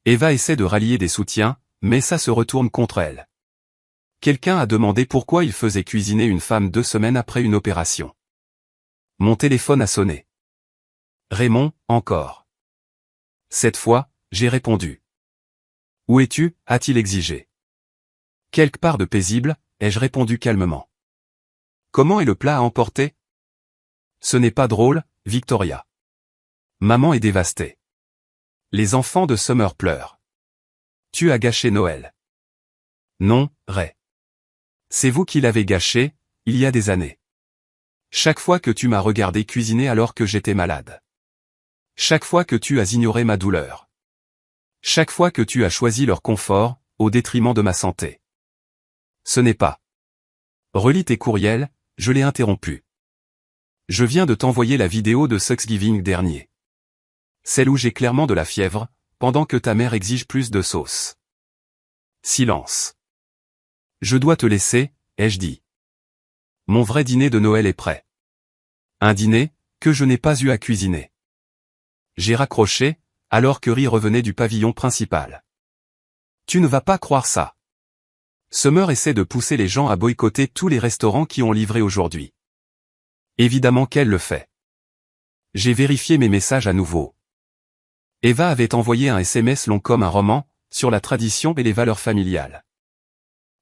Eva essaie de rallier des soutiens, mais ça se retourne contre elle. Quelqu'un a demandé pourquoi il faisait cuisiner une femme 2 semaines après une opération. Mon téléphone a sonné. Raymond, encore. Cette fois, j'ai répondu. Où es-tu, a-t-il exigé. Quelque part de paisible, ai-je répondu calmement. Comment est le plat à emporter? Ce n'est pas drôle, Victoria. Maman est dévastée. Les enfants de Summer pleurent. Tu as gâché Noël. Non, Ray. C'est vous qui l'avez gâché, il y a des années. Chaque fois que tu m'as regardé cuisiner alors que j'étais malade. Chaque fois que tu as ignoré ma douleur. Chaque fois que tu as choisi leur confort, au détriment de ma santé. Ce n'est pas. Relis tes courriels, je l'ai interrompu. Je viens de t'envoyer la vidéo de Thanksgiving dernier. Celle où j'ai clairement de la fièvre, pendant que ta mère exige plus de sauce. Silence. Je dois te laisser, ai-je dit. Mon vrai dîner de Noël est prêt. Un dîner, que je n'ai pas eu à cuisiner. J'ai raccroché, alors que Ri revenait du pavillon principal. Tu ne vas pas croire ça. Summer essaie de pousser les gens à boycotter tous les restaurants qui ont livré aujourd'hui. Évidemment qu'elle le fait. J'ai vérifié mes messages à nouveau. Eva avait envoyé un SMS long comme un roman, sur la tradition et les valeurs familiales.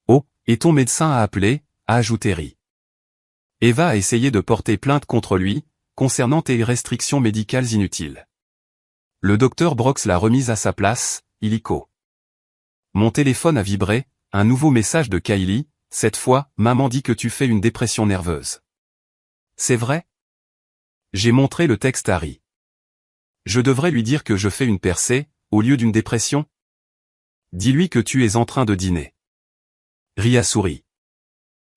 Oh, et ton médecin a appelé, a ajouté Ri. Eva a essayé de porter plainte contre lui, concernant tes restrictions médicales inutiles. Le docteur Brox l'a remise à sa place, illico. Mon téléphone a vibré, un nouveau message de Kylie, cette fois, maman dit que tu fais une dépression nerveuse. C'est vrai? J'ai montré le texte à Ri. Je devrais lui dire que je fais une percée, au lieu d'une dépression? Dis-lui que tu es en train de dîner. Ri a souri.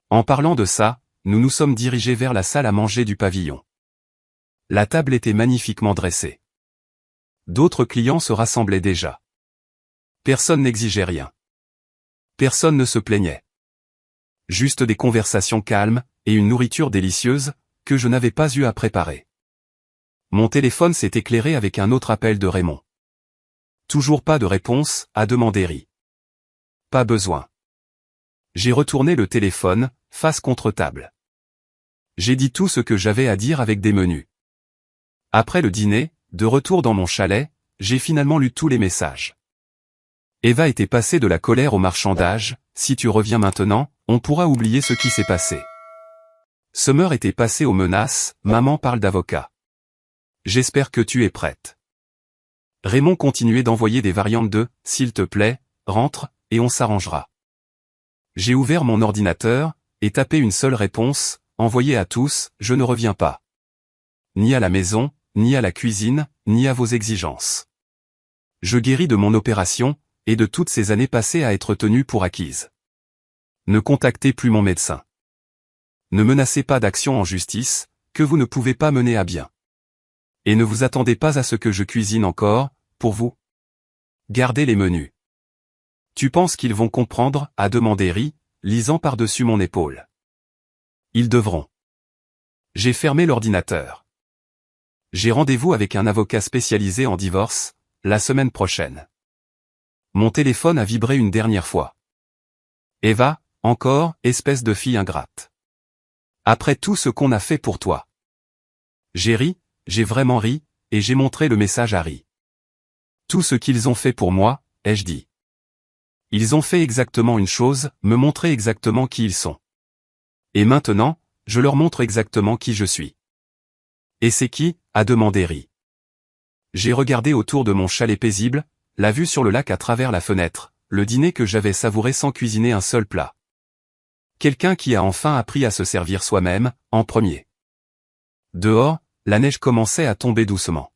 En parlant de ça, nous nous sommes dirigés vers la salle à manger du pavillon. La table était magnifiquement dressée. D'autres clients se rassemblaient déjà. Personne n'exigeait rien. Personne ne se plaignait. Juste des conversations calmes, et une nourriture délicieuse, que je n'avais pas eu à préparer. Mon téléphone s'est éclairé avec un autre appel de Raymond. Toujours pas de réponse, a demandé Ri. Pas besoin. J'ai retourné le téléphone, face contre table. J'ai dit tout ce que j'avais à dire avec des menus. Après le dîner, de retour dans mon chalet, j'ai finalement lu tous les messages. Eva était passée de la colère au marchandage, si tu reviens maintenant, on pourra oublier ce qui s'est passé. Summer était passée aux menaces, maman parle d'avocat. J'espère que tu es prête. Raymond continuait d'envoyer des variantes de « s'il te plaît, rentre, et on s'arrangera ». J'ai ouvert mon ordinateur, et tapé une seule réponse, envoyée à tous, je ne reviens pas. Ni à la maison, ni à la cuisine, ni à vos exigences. Je guéris de mon opération, et de toutes ces années passées à être tenu pour acquises. Ne contactez plus mon médecin. Ne menacez pas d'action en justice, que vous ne pouvez pas mener à bien. Et ne vous attendez pas à ce que je cuisine encore, pour vous. Gardez les menus. Tu penses qu'ils vont comprendre, a demandé Ri, lisant par-dessus mon épaule. Ils devront. J'ai fermé l'ordinateur. J'ai rendez-vous avec un avocat spécialisé en divorce, la semaine prochaine. Mon téléphone a vibré une dernière fois. Eva, encore, espèce de fille ingrate. Après tout ce qu'on a fait pour toi. J'ai ri, j'ai vraiment ri, et j'ai montré le message à Ri. Tout ce qu'ils ont fait pour moi, ai-je dit. Ils ont fait exactement une chose, me montrer exactement qui ils sont. Et maintenant, je leur montre exactement qui je suis. Et c'est qui, a demandé Ri. J'ai regardé autour de mon chalet paisible, la vue sur le lac à travers la fenêtre, le dîner que j'avais savouré sans cuisiner un seul plat. Quelqu'un qui a enfin appris à se servir soi-même, en premier. Dehors, la neige commençait à tomber doucement.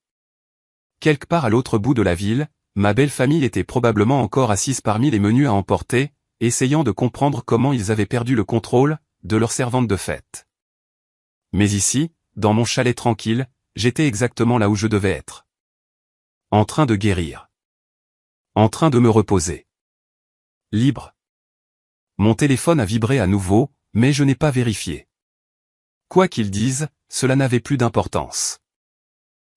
Quelque part à l'autre bout de la ville, ma belle famille était probablement encore assise parmi les menus à emporter, essayant de comprendre comment ils avaient perdu le contrôle de leur servante de fête. Mais ici, dans mon chalet tranquille, j'étais exactement là où je devais être. En train de guérir. En train de me reposer. Libre. Mon téléphone a vibré à nouveau, mais je n'ai pas vérifié. Quoi qu'ils disent, cela n'avait plus d'importance.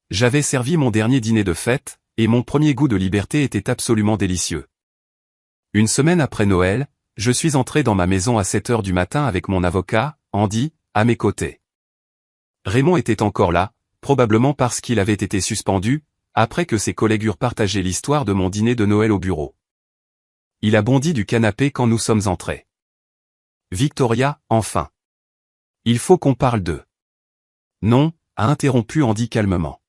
J'avais servi mon dernier dîner de fête, et mon premier goût de liberté était absolument délicieux. Une semaine après Noël, je suis entré dans ma maison à 7 heures du matin avec mon avocat, Andy, à mes côtés. Raymond était encore là, probablement parce qu'il avait été suspendu, après que ses collègues eurent partagé l'histoire de mon dîner de Noël au bureau. Il a bondi du canapé quand nous sommes entrés. Victoria, enfin. Il faut qu'on parle d'eux. Non, a interrompu Andy calmement.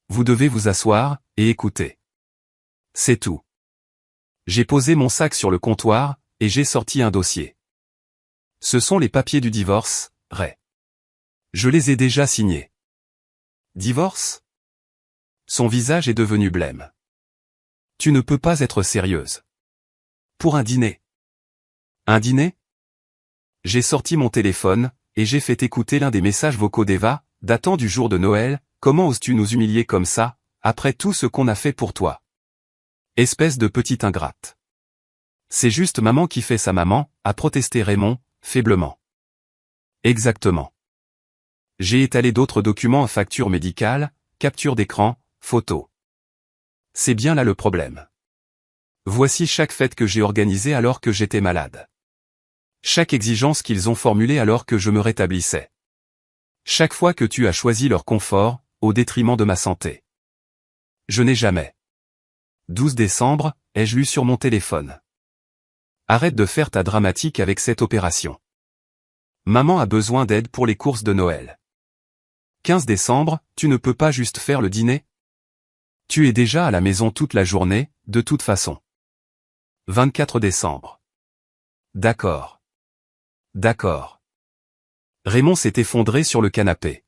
Vous devez vous asseoir, et écouter. C'est tout. J'ai posé mon sac sur le comptoir, et j'ai sorti un dossier. Ce sont les papiers du divorce, Ray. Je les ai déjà signés. Divorce? Son visage est devenu blême. Tu ne peux pas être sérieuse. Pour un dîner. Un dîner? J'ai sorti mon téléphone, et j'ai fait écouter l'un des messages vocaux d'Eva, datant du jour de Noël. Comment oses-tu nous humilier comme ça, après tout ce qu'on a fait pour toi? Espèce de petite ingrate. C'est juste maman qui fait sa maman, a protesté Raymond, faiblement. Exactement. J'ai étalé d'autres documents à facture médicale, capture d'écran, photo. C'est bien là le problème. Voici chaque fête que j'ai organisée alors que j'étais malade. Chaque exigence qu'ils ont formulée alors que je me rétablissais. Chaque fois que tu as choisi leur confort, au détriment de ma santé. Je n'ai jamais. 12 décembre, ai-je lu sur mon téléphone. Arrête de faire ta dramatique avec cette opération. Maman a besoin d'aide pour les courses de Noël. 15 décembre, tu ne peux pas juste faire le dîner? Tu es déjà à la maison toute la journée, de toute façon. 24 décembre. D'accord. D'accord. Raymond s'est effondré sur le canapé.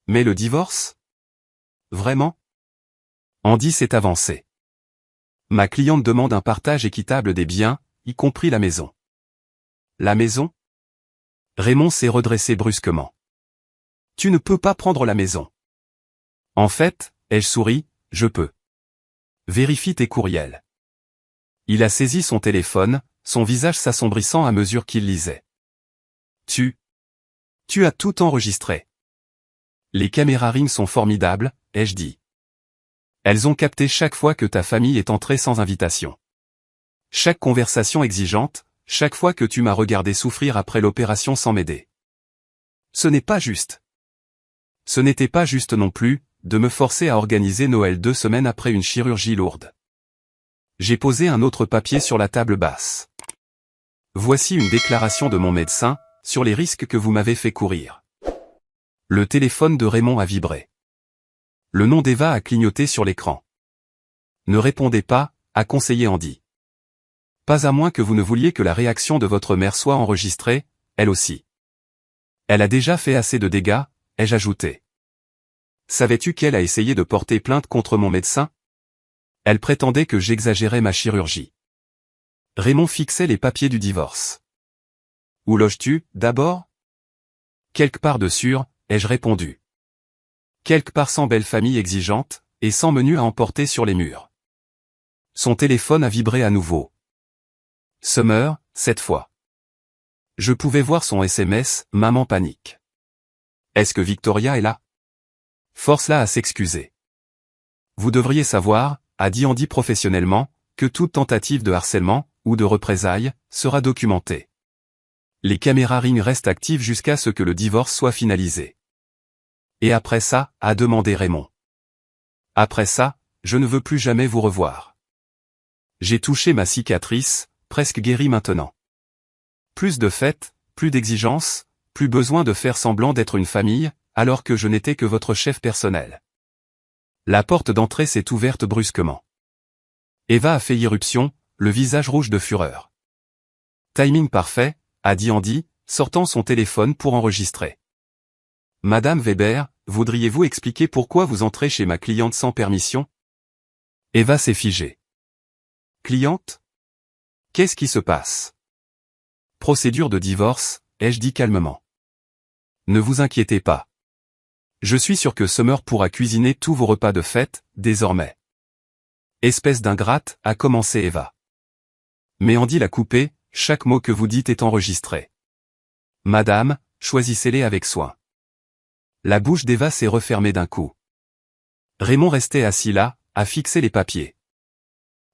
Mais le divorce? Vraiment? Andy s'est avancé. Ma cliente demande un partage équitable des biens, y compris la maison. La maison? Raymond s'est redressé brusquement. Tu ne peux pas prendre la maison. En fait, ai-je souri, je peux. Vérifie tes courriels. Il a saisi son téléphone, son visage s'assombrissant à mesure qu'il lisait. Tu as tout enregistré. Les caméras Ring sont formidables, ai-je dit. Elles ont capté chaque fois que ta famille est entrée sans invitation. Chaque conversation exigeante, chaque fois que tu m'as regardé souffrir après l'opération sans m'aider. Ce n'est pas juste. Ce n'était pas juste non plus, de me forcer à organiser Noël 2 semaines après une chirurgie lourde. J'ai posé un autre papier sur la table basse. Voici une déclaration de mon médecin, sur les risques que vous m'avez fait courir. Le téléphone de Raymond a vibré. Le nom d'Eva a clignoté sur l'écran. Ne répondez pas, a conseillé Andy. Pas à moins que vous ne vouliez que la réaction de votre mère soit enregistrée, elle aussi. Elle a déjà fait assez de dégâts, ai-je ajouté. Savais-tu qu'elle a essayé de porter plainte contre mon médecin? Elle prétendait que j'exagérais ma chirurgie. Raymond fixait les papiers du divorce. Où loges-tu, d'abord? Quelque part de sûr, ai-je répondu. Quelque part sans belle famille exigeante, et sans menu à emporter sur les murs. Son téléphone a vibré à nouveau. Summer, cette fois. Je pouvais voir son SMS, maman panique. Est-ce que Victoria est là? Force-la à s'excuser. Vous devriez savoir, a dit Andy professionnellement, que toute tentative de harcèlement, ou de représailles, sera documentée. Les caméras Ring restent actives jusqu'à ce que le divorce soit finalisé. Et après ça, a demandé Raymond. Après ça, je ne veux plus jamais vous revoir. J'ai touché ma cicatrice, presque guérie maintenant. Plus de fêtes, plus d'exigences, plus besoin de faire semblant d'être une famille, alors que je n'étais que votre chef personnel. La porte d'entrée s'est ouverte brusquement. Eva a fait irruption, le visage rouge de fureur. Timing parfait, a dit Andy, sortant son téléphone pour enregistrer. Madame Weber, voudriez-vous expliquer pourquoi vous entrez chez ma cliente sans permission? Eva s'est figée. Cliente? Qu'est-ce qui se passe? Procédure de divorce, ai-je dit calmement. Ne vous inquiétez pas. Je suis sûr que Summer pourra cuisiner tous vos repas de fête, désormais. Espèce d'ingrate, a commencé Eva. Mais Andy l'a coupé, chaque mot que vous dites est enregistré. Madame, choisissez-les avec soin. La bouche d'Eva s'est refermée d'un coup. Raymond restait assis là, à fixer les papiers.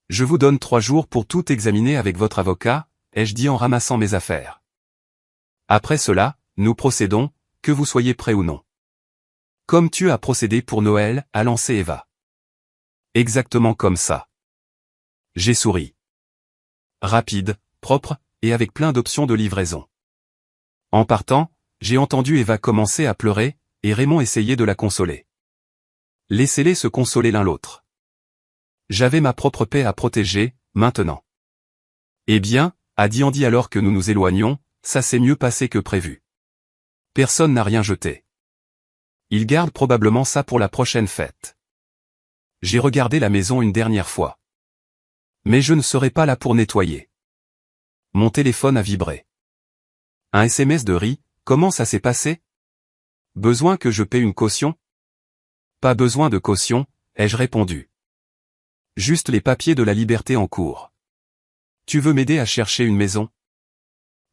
Je vous donne 3 jours pour tout examiner avec votre avocat, ai-je dit en ramassant mes affaires. Après cela, nous procédons, que vous soyez prêt ou non. Comme tu as procédé pour Noël, a lancé Eva. Exactement comme ça. J'ai souri. Rapide, propre, et avec plein d'options de livraison. En partant, j'ai entendu Eva commencer à pleurer, et Raymond essayait de la consoler. Laissez-les se consoler l'un l'autre. J'avais ma propre paix à protéger, maintenant. Eh bien, a dit Andy alors que nous nous éloignions, ça s'est mieux passé que prévu. Personne n'a rien jeté. Il garde probablement ça pour la prochaine fête. J'ai regardé la maison une dernière fois. Mais je ne serai pas là pour nettoyer. Mon téléphone a vibré. Un SMS de Ri, comment ça s'est passé? Besoin que je paie une caution? Pas besoin de caution, ai-je répondu. Juste les papiers de la liberté en cours. Tu veux m'aider à chercher une maison?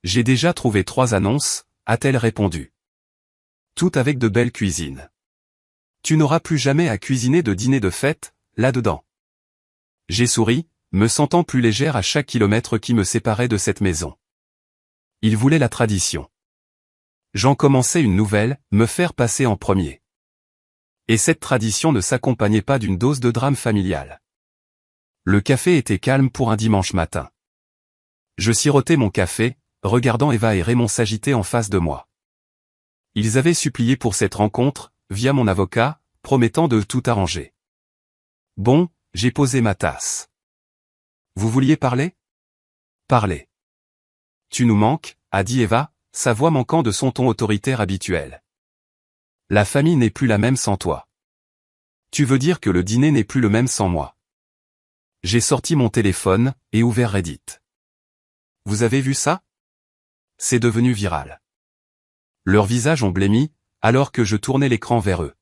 J'ai déjà trouvé 3 annonces, a-t-elle répondu. Toutes avec de belles cuisines. Tu n'auras plus jamais à cuisiner de dîner de fête, là-dedans. J'ai souri, me sentant plus légère à chaque kilomètre qui me séparait de cette maison. Il voulait la tradition. J'en commençais une nouvelle, me faire passer en premier. Et cette tradition ne s'accompagnait pas d'une dose de drame familial. Le café était calme pour un dimanche matin. Je sirotais mon café, regardant Eva et Raymond s'agiter en face de moi. Ils avaient supplié pour cette rencontre, via mon avocat, promettant de tout arranger. Bon, j'ai posé ma tasse. Vous vouliez parler? Parlez. Tu nous manques, a dit Eva, sa voix manquant de son ton autoritaire habituel. La famille n'est plus la même sans toi. Tu veux dire que le dîner n'est plus le même sans moi. J'ai sorti mon téléphone, et ouvert Reddit. Vous avez vu ça? C'est devenu viral. Leurs visages ont blêmi, alors que je tournais l'écran vers eux.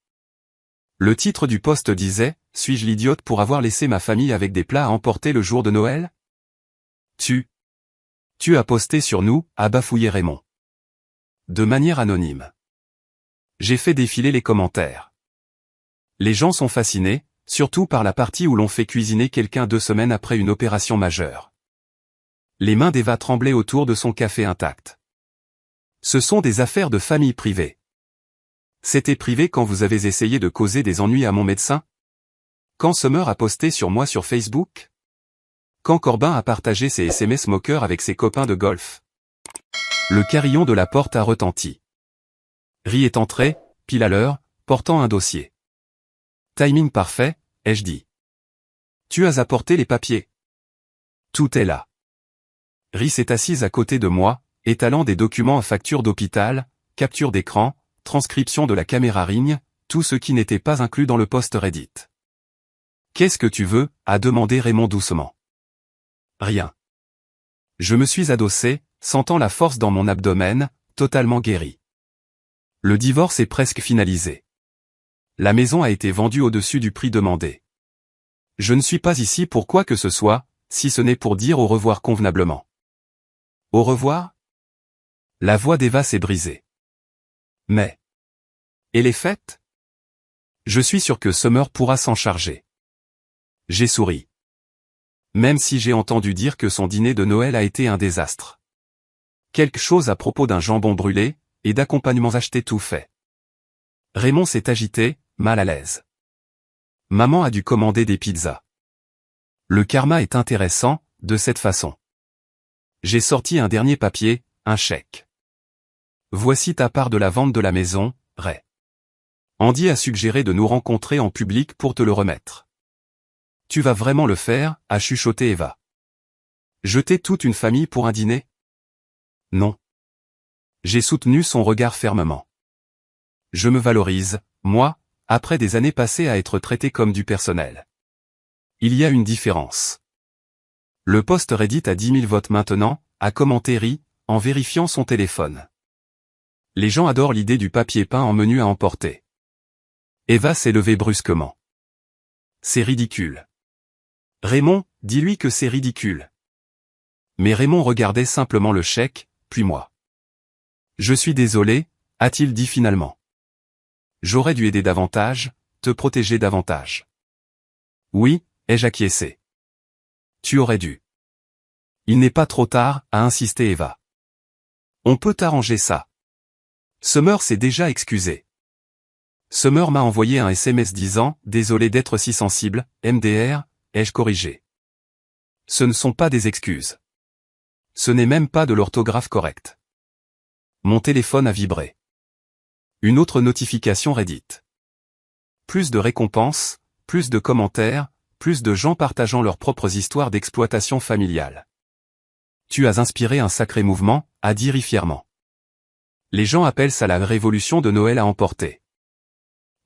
Le titre du post disait « Suis-je l'idiote pour avoir laissé ma famille avec des plats à emporter le jour de Noël ?» Tu as posté sur nous, a bafouillé Raymond. De manière anonyme. J'ai fait défiler les commentaires. Les gens sont fascinés, surtout par la partie où l'on fait cuisiner quelqu'un 2 semaines après une opération majeure. Les mains d'Eva tremblaient autour de son café intact. Ce sont des affaires de famille privée. C'était privé quand vous avez essayé de causer des ennuis à mon médecin? Quand Summer a posté sur moi sur Facebook? Quand Corbin a partagé ses SMS moqueurs avec ses copains de golf? Le carillon de la porte a retenti. Ri est entré, pile à l'heure, portant un dossier. Timing parfait, ai-je dit. Tu as apporté les papiers. Tout est là. Ri s'est assise à côté de moi, étalant des documents à facture d'hôpital, capture d'écran, transcription de la caméra Ring, tout ce qui n'était pas inclus dans le post Reddit. Qu'est-ce que tu veux? A demandé Raymond doucement. Rien. Je me suis adossé, sentant la force dans mon abdomen, totalement guéri. Le divorce est presque finalisé. La maison a été vendue au-dessus du prix demandé. Je ne suis pas ici pour quoi que ce soit, si ce n'est pour dire au revoir convenablement. Au revoir? La voix d'Eva s'est brisée. Mais... Et les fêtes? Je suis sûr que Summer pourra s'en charger. J'ai souri. Même si j'ai entendu dire que son dîner de Noël a été un désastre. Quelque chose à propos d'un jambon brûlé, et d'accompagnements achetés tout fait. Raymond s'est agité, mal à l'aise. Maman a dû commander des pizzas. Le karma est intéressant, de cette façon. J'ai sorti un dernier papier, un chèque. Voici ta part de la vente de la maison, Ray. Andy a suggéré de nous rencontrer en public pour te le remettre. Tu vas vraiment le faire, a chuchoté Eva. Jeter toute une famille pour un dîner? Non. J'ai soutenu son regard fermement. Je me valorise, moi, après des années passées à être traité comme du personnel. Il y a une différence. Le post Reddit a 10 000 votes maintenant, a commenté Ri, en vérifiant son téléphone. Les gens adorent l'idée du papier peint en menu à emporter. Eva s'est levée brusquement. C'est ridicule. Raymond, dis-lui que c'est ridicule. Mais Raymond regardait simplement le chèque, puis moi. Je suis désolé, a-t-il dit finalement. J'aurais dû aider davantage, te protéger davantage. Oui, ai-je acquiescé. Tu aurais dû. Il n'est pas trop tard, a insisté Eva. On peut arranger ça. Summer s'est déjà excusé. Summer m'a envoyé un SMS disant « Désolé d'être si sensible, MDR », ai-je corrigé. Ce ne sont pas des excuses. Ce n'est même pas de l'orthographe correcte. Mon téléphone a vibré. Une autre notification Reddit. Plus de récompenses, plus de commentaires, plus de gens partageant leurs propres histoires d'exploitation familiale. Tu as inspiré un sacré mouvement, a dit Ri fièrement. Les gens appellent ça la révolution de Noël à emporter.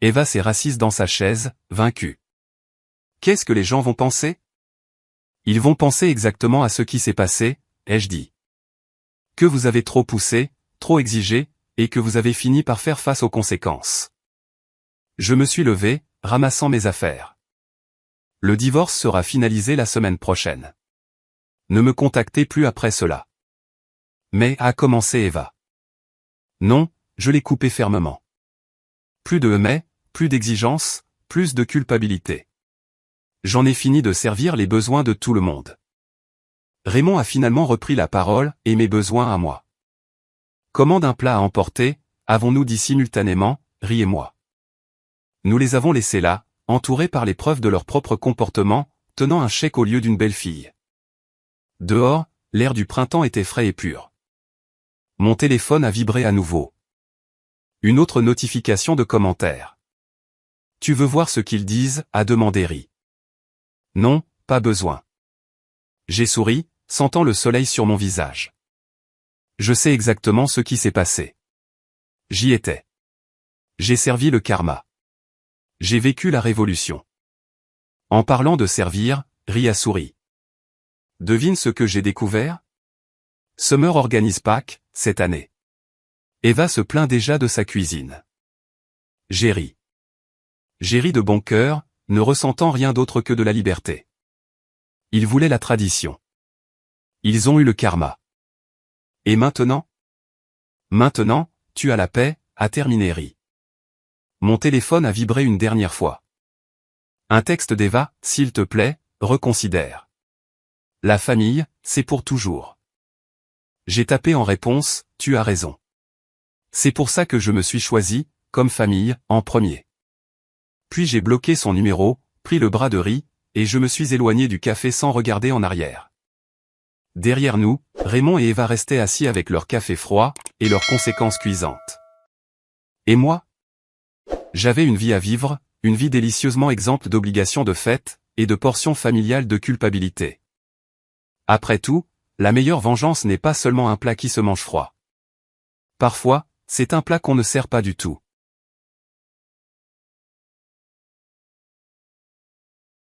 Eva s'est rassise dans sa chaise, vaincue. Qu'est-ce que les gens vont penser? Ils vont penser exactement à ce qui s'est passé, ai-je dit. Que vous avez trop poussé, trop exigé, et que vous avez fini par faire face aux conséquences. Je me suis levé, ramassant mes affaires. Le divorce sera finalisé la semaine prochaine. Ne me contactez plus après cela. Mais, a commencé Eva. Non, je l'ai coupé fermement. Plus de mais, plus d'exigence, plus de culpabilité. J'en ai fini de servir les besoins de tout le monde. Raymond a finalement repris la parole, et mes besoins à moi. Commande un plat à emporter, avons-nous dit simultanément, Ri et moi. Nous les avons laissés là, entourés par les preuves de leur propre comportement, tenant un chèque au lieu d'une belle fille. Dehors, l'air du printemps était frais et pur. Mon téléphone a vibré à nouveau. Une autre notification de commentaire. Tu veux voir ce qu'ils disent, a demandé Ri. Non, pas besoin. J'ai souri, sentant le soleil sur mon visage. Je sais exactement ce qui s'est passé. J'y étais. J'ai servi le karma. J'ai vécu la révolution. En parlant de servir, Ri a souri. Devine ce que j'ai découvert? Summer organise Pâques, cette année. Eva se plaint déjà de sa cuisine. J'ai ri. J'ai ri de bon cœur, ne ressentant rien d'autre que de la liberté. Ils voulaient la tradition. Ils ont eu le karma. Et maintenant? Maintenant, tu as la paix, a terminé Ri. Mon téléphone a vibré une dernière fois. Un texte d'Eva, s'il te plaît, reconsidère. La famille, c'est pour toujours. J'ai tapé en réponse, tu as raison. C'est pour ça que je me suis choisi, comme famille, en premier. Puis j'ai bloqué son numéro, pris le bras de riz, et je me suis éloigné du café sans regarder en arrière. Derrière nous, Raymond et Eva restaient assis avec leur café froid, et leurs conséquences cuisantes. Et moi? J'avais une vie à vivre, une vie délicieusement exempte d'obligations de fête, et de portions familiales de culpabilité. Après tout, la meilleure vengeance n'est pas seulement un plat qui se mange froid. Parfois, c'est un plat qu'on ne sert pas du tout.